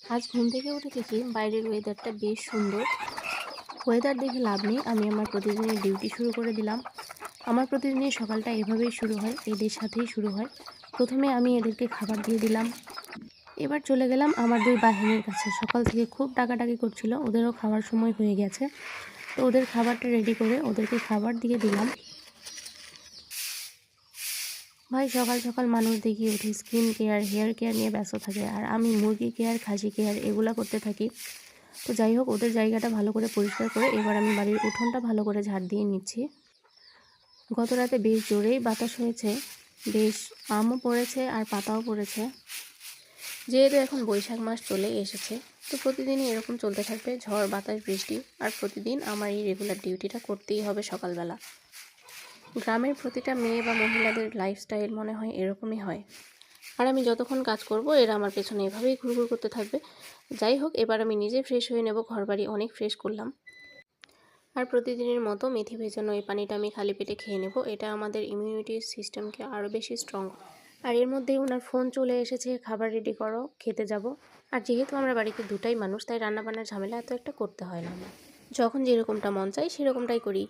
আজ ঘুম থেকে উঠে দেখি বাইরের ওয়েদারটা বেশ সুন্দর। ওয়েদার দেখে লাভ নেই, আমি আমার প্রতিদিনের ডিউটি শুরু করে দিলাম। আমার প্রতিদিনের সকালটা এভাবেই শুরু হয়, এদের সাথেই শুরু হয়। প্রথমে আমি এদেরকে খাবার দিয়ে দিলাম। এবার চলে গেলাম আমার দুই বাহিনীর কাছে। সকাল থেকে খুব ডাকাডাকি করছিল, ওদেরও খাওয়ার সময় হয়ে গেছে। তো ওদের খাবারটা রেডি করে ওদেরকে খাবার দিয়ে দিলাম। ভাই, সকাল সকাল মানুষ দেখি উঠে স্কিন কেয়ার, হেয়ার কেয়ার নিয়ে ব্যস্ত থাকে, আর আমি মুরগি কেয়ার, খাসি কেয়ার এগুলা করতে থাকি। তো যাই হোক, ওদের জায়গাটা ভালো করে পরিষ্কার করে এবার আমি বাড়ির উঠোনটা ভালো করে ঝাড় দিয়ে নিচ্ছি। গত রাতে বেশ জোরেই বাতাস হয়েছে, বেশ আমও পড়েছে আর পাতাও পড়েছে। যেহেতু এখন বৈশাখ মাস চলে এসেছে, তো প্রতিদিনই এরকম চলতে থাকবে, ঝড় বাতাস বৃষ্টি। আর প্রতিদিন আমার এই রেগুলার ডিউটিটা করতেই হবে সকালবেলা। গ্রামের প্রতিটা মেয়ে বা মহিলাদের লাইফস্টাইল মনে হয় এরকমই হয়। আর আমি যতক্ষণ কাজ করব এরা আমার পেছনে এভাবেই ঘুরঘুর করতে থাকবে। যাই হোক, এবার আমি নিজে ফ্রেশ হয়ে নেব, ঘরবাড়ি অনেক ফ্রেশ করলাম। আর প্রতিদিনের মতো মেথি ভেজানো এই পানিটা আমি খালি পেটে খেয়ে নেব, এটা আমাদের ইমিউনিটি সিস্টেমকে আরও বেশি স্ট্রং। আর এর মধ্যেই ওনার ফোন চলে এসেছে, খাবার রেডি করো, খেতে যাব। আর যেহেতু আমরা বাড়িতে দুটাই মানুষ, তাই রান্নাবান্নার ঝামেলা এত একটা করতে হয় না। যখন যেরকমটা মন চাই সেরকমটাই করি।